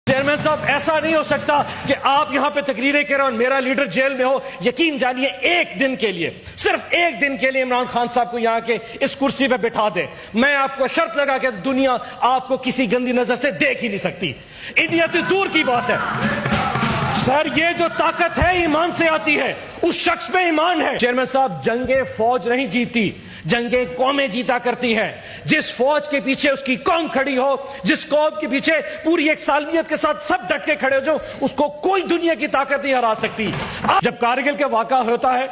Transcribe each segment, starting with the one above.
Chairman صاحب ایسا نہیں ہو سکتا کہ آپ یہاں پہ تقریریں کریں اور میرا لیڈر جیل میں ہو. یقین جانیے ایک دن کے لیے, صرف ایک دن کے لیے عمران خان صاحب کو یہاں کے اس کرسی پہ بٹھا دیں, میں آپ کو شرط لگا کہ دنیا آپ کو کسی گندی نظر سے دیکھ ہی نہیں سکتی. انڈیا تو دور کی بات ہے سر, یہ جو طاقت ہے ایمان سے آتی ہے, اس شخص میں ایمان ہے. چیئرمین صاحب جنگیں فوج نہیں جیتی, جنگیں قومیں جیتا کرتی ہیں. جس فوج کے پیچھے اس کی قوم کھڑی ہو, جس قوم کے پیچھے پوری ایک سالمیت کے ساتھ سب ڈٹ کے کھڑے ہو جو, اس کو کوئی دنیا کی طاقت نہیں ہرا سکتی. جب کارگل کا واقعہ ہوتا ہے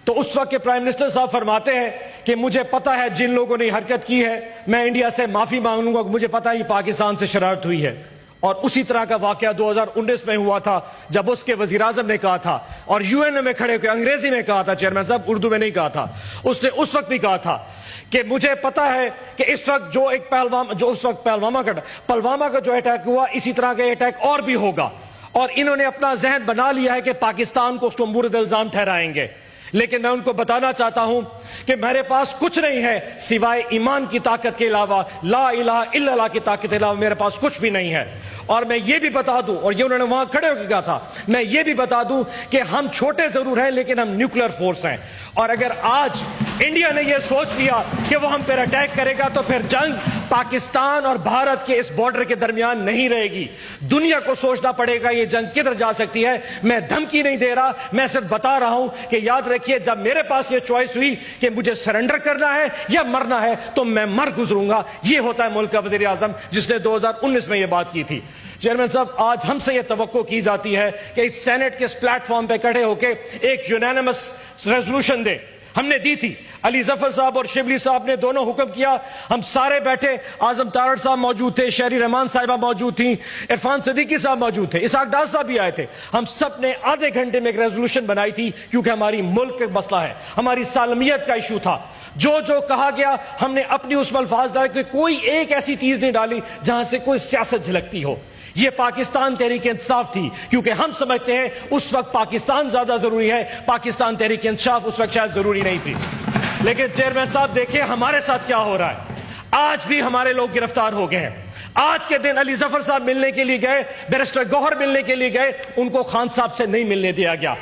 تو اس وقت کے پرائم منسٹر صاحب فرماتے ہیں کہ مجھے پتا ہے جن لوگوں نے حرکت کی ہے, میں انڈیا سے معافی مانگ لوں گا, مجھے پتا ہے یہ پاکستان سے شرارت ہوئی ہے. اور اسی طرح کا واقعہ 2019 میں ہوا تھا جب اس کے وزیر اعظم نے کہا تھا اور یو این میں کھڑے ہوئے انگریزی میں کہا تھا, چیئرمین صاحب اردو میں نہیں کہا تھا, اس نے اس وقت بھی کہا تھا کہ مجھے پتا ہے کہ اس وقت جو ایک پلوامہ کا جو اٹیک ہوا, اسی طرح کا اٹیک اور بھی ہوگا, اور انہوں نے اپنا ذہن بنا لیا ہے کہ پاکستان کو اس کو مورد الزام ٹھہرائیں گے. لیکن میں ان کو بتانا چاہتا ہوں کہ میرے پاس کچھ نہیں ہے سوائے ایمان کی طاقت کے علاوہ, لا الہ الا اللہ کی طاقت کے علاوہ میرے پاس کچھ بھی نہیں ہے. اور میں یہ بھی بتا دوں, اور یہ انہوں نے وہاں کھڑے ہو کے کہا تھا, میں یہ بھی بتا دوں کہ ہم چھوٹے ضرور ہیں لیکن ہم نیوکلیر فورس ہیں, اور اگر آج انڈیا نے یہ سوچ لیا کہ وہ ہم پر اٹیک کرے گا تو پھر جنگ پاکستان اور بھارت کے اس بارڈر کے درمیان نہیں رہے گی. دنیا کو سوچنا پڑے گا یہ جنگ کدھر جا سکتی ہے. میں دھمکی نہیں دے رہا, میں صرف بتا رہا ہوں کہ یاد رکھیے جب میرے پاس یہ چوائس ہوئی کہ مجھے سرنڈر کرنا ہے یا مرنا ہے تو میں مر گزروں گا. یہ ہوتا ہے ملک کا وزیر اعظم جس نے 2019 میں یہ بات کی تھی. چیئرمین صاحب آج ہم سے یہ توقع کی جاتی ہے کہ اس سینٹ کے اس پلیٹ فارم پہ کھڑے ہو کے ایک یونینمس ریزولوشن دے. ہم نے دی تھی, علی ظفر صاحب اور شبلی صاحب نے دونوں حکم کیا, ہم سارے بیٹھے, اعظم تارڑ صاحب موجود تھے, شہری رحمان صاحبہ موجود تھیں, عرفان صدیقی صاحب موجود تھے, اسحاق ڈار صاحب بھی آئے تھے. ہم سب نے آدھے گھنٹے میں ایک ریزولوشن بنائی تھی کیونکہ ہماری ملک کا مسئلہ ہے, ہماری سالمیت کا ایشو تھا. جو کہا گیا ہم نے اپنی اس میں الفاظ ڈالے کہ کوئی ایک ایسی چیز نہیں ڈالی جہاں سے کوئی سیاست جھلکتی ہو. یہ پاکستان تحریک انصاف تھی کیونکہ ہم سمجھتے ہیں اس وقت پاکستان زیادہ ضروری ہے, پاکستان تحریک انصاف اس وقت شاید ضروری نہیں تھی. لیکن چیئرمین صاحب دیکھیں ہمارے ساتھ کیا ہو رہا ہے. آج بھی ہمارے لوگ گرفتار ہو گئے ہیں. آج کے دن علی ظفر صاحب ملنے کے لیے گئے, بیرسٹر گوہر ملنے کے لیے گئے, ان کو خان صاحب سے نہیں ملنے دیا گیا.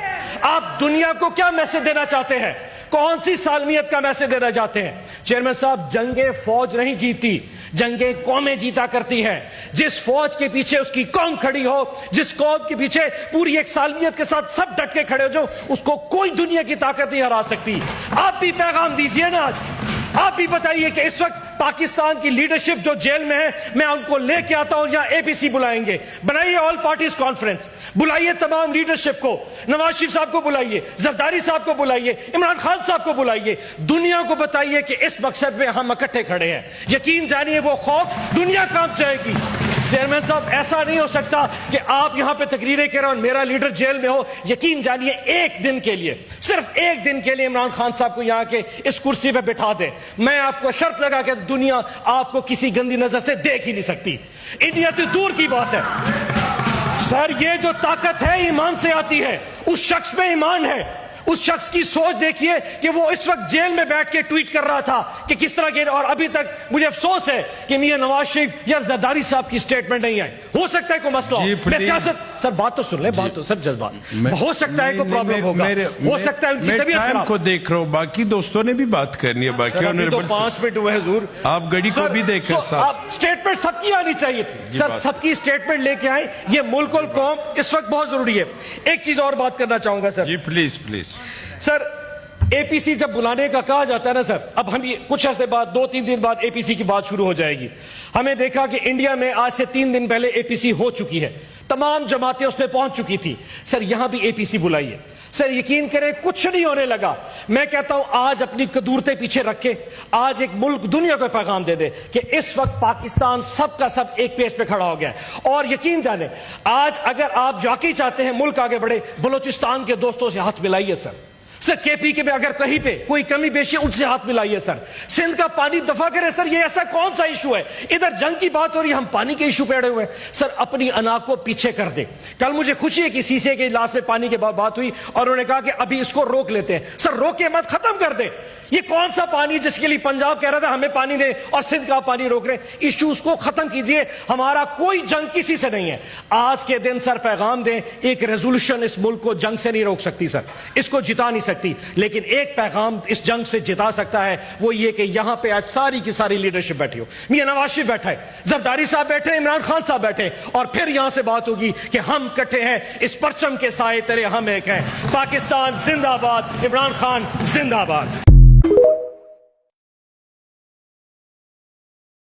آپ دنیا کو کیا میسج دینا چاہتے ہیں, کون سی سالمیت کا میسج دینا چاہتے ہیں؟ چیئرمین صاحب جنگیں فوج نہیں جیتی, جنگیں قومیں جیتا کرتی ہیں. جس فوج کے پیچھے اس کی قوم کھڑی ہو, جس قوم کے پیچھے پوری ایک سالمیت کے ساتھ سب ڈٹ کے کھڑے ہو جو, اس کو کوئی دنیا کی طاقت نہیں ہرا سکتی. آپ بھی پیغام دیجئے نا, آج آپ بھی بتائیے کہ اس وقت پاکستان کی لیڈرشپ جو جیل میں ہے, میں ان کو لے کے آتا ہوں, یہاں اے پی سی بلائیں گے, بنائیے آل پارٹیز کانفرنس, بلائیے تمام لیڈرشپ کو, نواز شریف صاحب کو بلائیے, زرداری صاحب کو بلائیے, عمران خان صاحب کو بلائیے, دنیا کو بتائیے کہ اس مقصد میں ہم اکٹھے کھڑے ہیں. یقین جانیے وہ خوف دنیا کام چاہے گی. چیئرمین صاحب ایسا نہیں ہو سکتا کہ آپ یہاں پہ تقریریں کریں اور میرا لیڈر جیل میں ہو. یقین جانیے ایک دن کے لیے, صرف ایک دن کے لیے عمران خان صاحب کو یہاں کے اس کرسی پہ بٹھا دیں, میں آپ کو شرط لگا کہ دنیا آپ کو کسی گندی نظر سے دیکھ ہی نہیں سکتی. انڈیا تو دور کی بات ہے سر, یہ جو طاقت ہے ایمان سے آتی ہے, اس شخص میں ایمان ہے. اس شخص کی سوچ دیکھیے کہ وہ اس وقت جیل میں بیٹھ کے ٹویٹ کر رہا تھا کہ کس طرح کے, اور ابھی تک مجھے افسوس ہے کہ میاں نواز شریف یا زرداری صاحب کی سٹیٹمنٹ نہیں آئی. ہو سکتا ہے کوئی مسئلہ ہو, میں سیاست سر بات تو سن لیں, بات تو سر جذبات, ہو سکتا ہے کوئی پرابلم ہوگا, ہو سکتا ہے ان کی طبیعت خراب. کو دیکھ رہا ہوں, باقی دوستوں نے بھی بات کرنی ہے, باقی 5 منٹ ہوئے حضور, آپ گھڑی کو بھی دیکھ کر سٹیٹمنٹ سب کی آنی چاہیے تھی سر, سب کی سٹیٹمنٹ لے کے آئیں. یہ ملک اور قوم اس وقت بہت ضروری ہے. ایک چیز اور بات کرنا چاہوں گا سر. جی پلیز پلیز سر, اے پی سی جب بلانے کا کہا جاتا ہے نا سر, اب ہم کچھ عرصے بعد 2-3 دن بعد اے پی سی کی بات شروع ہو جائے گی. ہمیں دیکھا کہ انڈیا میں آج سے 3 دن پہلے اے پی سی ہو چکی ہے, تمام جماعتیں اس پہ پہنچ چکی تھی. سر یہاں بھی اے پی سی بلائیے. سر یقین کریں کچھ نہیں ہونے لگا. میں کہتا ہوں آج اپنی قدورتیں پیچھے رکھ کے آج ایک ملک دنیا کو پیغام دے دے کہ اس وقت پاکستان سب کا سب ایک پیج پہ کھڑا ہو گیا ہے. اور یقین جانیں آج اگر آپ واقعی چاہتے ہیں ملک آگے بڑھے, بلوچستان کے دوستوں سے ہاتھ ملائیے سر. سر کے پی کے میں اگر کہیں پہ کوئی کمی بیشی ان سے ہاتھ ملائیے سر. سندھ کا پانی دفع کرے سر. یہ ایسا کون سا ایشو ہے؟ ادھر جنگ کی بات ہو رہی ہے, ہم پانی کے ایشو پہ اڑے ہوئے ہیں. سر اپنی انا کو پیچھے کر دے. کل مجھے خوشی ہے کہ سی سی کے اجلاس میں پانی کے بات ہوئی اور انہوں نے کہا کہ ابھی اس کو روک لیتے ہیں. سر روکے مت, ختم کر دے. یہ کون سا پانی جس کے لیے پنجاب کہہ رہا تھا ہمیں پانی دے اور سندھ کا پانی روک رہے؟ ایشوز کو ختم کیجئے. ہمارا کوئی جنگ کسی سے نہیں ہے. آج کے دن سر پیغام دیں, ایک ریزولوشن اس ملک کو جنگ سے نہیں روک سکتی سر, اس کو جتا نہیں سکتی, لیکن ایک پیغام اس جنگ سے جتا سکتا ہے, وہ یہ کہ یہاں پہ آج ساری کی ساری لیڈرشپ بیٹھی ہو. میاں نواز شریف بیٹھا ہے, زرداری صاحب بیٹھے, عمران خان صاحب بیٹھے, اور پھر یہاں سے بات ہوگی کہ ہم کٹھے ہیں اس پرچم کے سائے تلے, ہم ایک ہیں. پاکستان زندہ باد, عمران خان زندہ باد.